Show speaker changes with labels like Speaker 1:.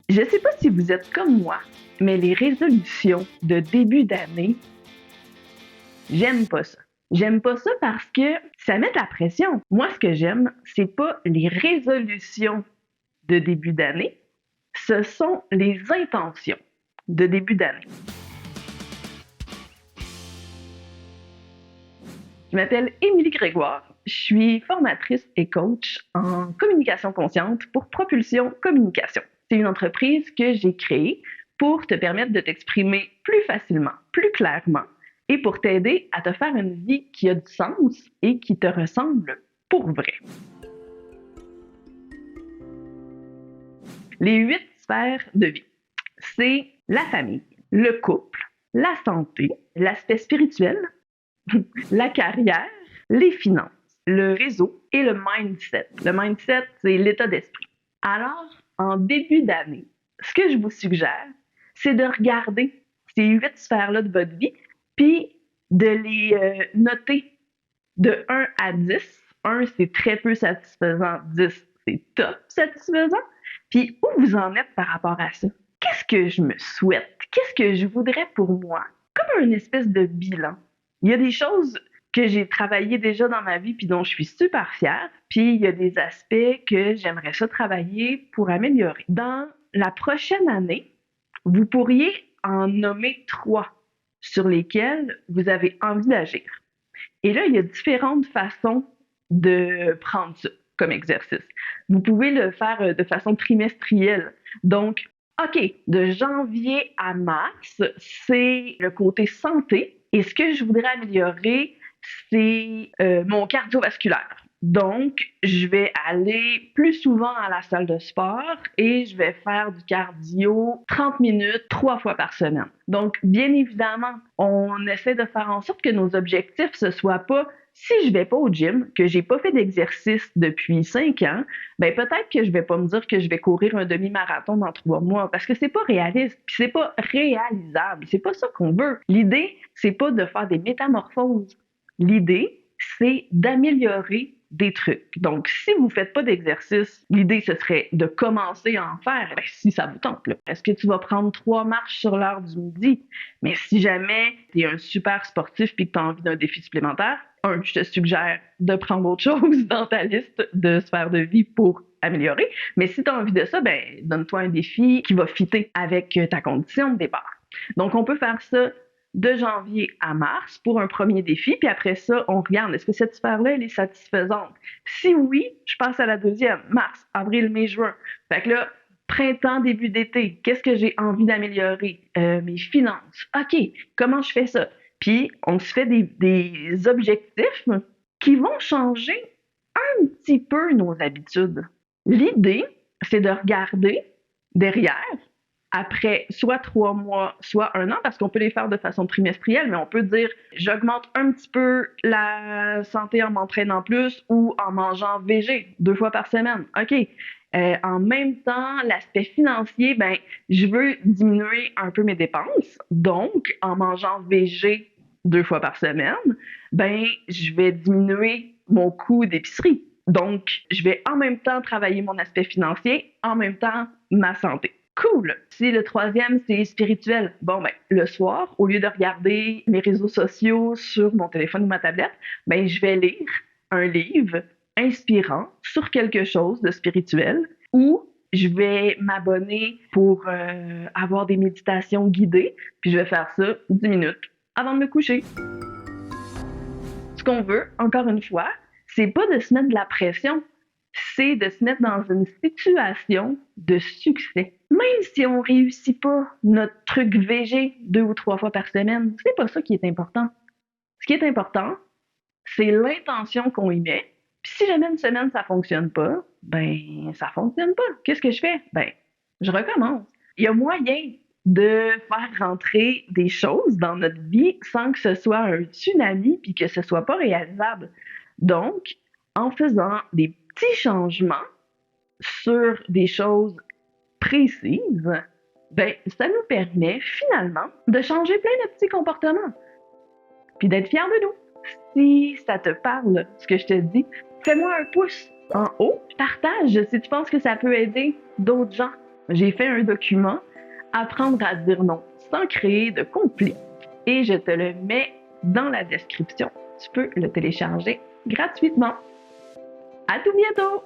Speaker 1: Je sais pas si vous êtes comme moi, mais les résolutions de début d'année, j'aime pas ça. J'aime pas ça parce que ça met de la pression. Moi, ce que j'aime, c'est pas les résolutions de début d'année, ce sont les intentions de début d'année. Je m'appelle Émilie Grégoire, je suis formatrice et coach en communication consciente pour Propulsion Communication. C'est une entreprise que j'ai créée pour te permettre de t'exprimer plus facilement, plus clairement et pour t'aider à te faire une vie qui a du sens et qui te ressemble pour vrai. Les 8 sphères de vie, c'est la famille, le couple, la santé, l'aspect spirituel, la carrière, les finances, le réseau et le mindset. Le mindset, c'est l'état d'esprit. Alors, en début d'année, ce que je vous suggère, c'est de regarder ces 8 sphères-là de votre vie, puis de les noter de 1 à 10. 1, c'est très peu satisfaisant. 10, c'est top satisfaisant. Puis où vous en êtes par rapport à ça? Qu'est-ce que je me souhaite? Qu'est-ce que je voudrais pour moi? Comme une espèce de bilan. Il y a des choses que j'ai travaillées déjà dans ma vie puis dont je suis super fière, puis il y a des aspects que j'aimerais ça travailler pour améliorer. Dans la prochaine année, vous pourriez en nommer 3 sur lesquels vous avez envie d'agir. Et là, il y a différentes façons de prendre ça comme exercice. Vous pouvez le faire de façon trimestrielle. Donc, OK, de janvier à mars, c'est le côté santé. Et ce que je voudrais améliorer, c'est mon cardiovasculaire. Donc, je vais aller plus souvent à la salle de sport et je vais faire du cardio 30 minutes 3 fois par semaine. Donc, bien évidemment, on essaie de faire en sorte que nos objectifs, ce soit pas si je vais pas au gym, que j'ai pas fait d'exercice depuis 5 ans, ben peut-être que je vais pas me dire que je vais courir un demi-marathon dans 3 mois parce que c'est pas réaliste, puis c'est pas réalisable, c'est pas ça qu'on veut. L'idée, c'est pas de faire des métamorphoses. L'idée, c'est d'améliorer des trucs. Donc, si vous ne faites pas d'exercice, l'idée, ce serait de commencer à en faire, ben, si ça vous tente. Là. Est-ce que tu vas prendre 3 marches sur l'heure du midi? Mais si jamais tu es un super sportif et que tu as envie d'un défi supplémentaire, je te suggère de prendre autre chose dans ta liste de sphères de vie pour améliorer. Mais si tu as envie de ça, ben, donne-toi un défi qui va fitter avec ta condition de départ. Donc, on peut faire ça de janvier à mars pour un premier défi, puis après ça, on regarde, est-ce que cette sphère-là, elle est satisfaisante? Si oui, je passe à la deuxième, mars, avril, mai, juin. Fait que là, printemps, début d'été, qu'est-ce que j'ai envie d'améliorer? Mes finances. OK, comment je fais ça? Puis, on se fait des objectifs qui vont changer un petit peu nos habitudes. L'idée, c'est de regarder derrière après soit 3 mois, soit 1 an, parce qu'on peut les faire de façon trimestrielle, mais on peut dire j'augmente un petit peu la santé en m'entraînant plus ou en mangeant végé 2 fois par semaine. OK. En même temps, l'aspect financier, ben, je veux diminuer un peu mes dépenses. Donc, en mangeant végé 2 fois par semaine, ben, je vais diminuer mon coût d'épicerie. Donc, je vais en même temps travailler mon aspect financier, en même temps ma santé. Cool! Si le troisième, c'est spirituel. Bon, ben, le soir, au lieu de regarder mes réseaux sociaux sur mon téléphone ou ma tablette, ben, je vais lire un livre inspirant sur quelque chose de spirituel ou je vais m'abonner pour avoir des méditations guidées, puis je vais faire ça 10 minutes avant de me coucher. Ce qu'on veut, encore une fois, c'est pas de se mettre de la pression, c'est de se mettre dans une situation de succès. Même si on réussit pas notre truc VG 2 ou 3 fois par semaine, c'est pas ça qui est important. Ce qui est important, c'est l'intention qu'on y met. Puis si jamais une semaine ça fonctionne pas, ben ça fonctionne pas. Qu'est-ce que je fais? Ben, je recommence. Il y a moyen de faire rentrer des choses dans notre vie sans que ce soit un tsunami puis que ce soit pas réalisable. Donc, en faisant des petits changements sur des choses précises, ben, ça nous permet finalement de changer plein de petits comportements. Puis d'être fiers de nous. Si ça te parle, ce que je te dis, fais-moi un pouce en haut, partage si tu penses que ça peut aider d'autres gens. J'ai fait un document Apprendre à dire non sans créer de conflit et je te le mets dans la description. Tu peux le télécharger gratuitement. À tout bientôt!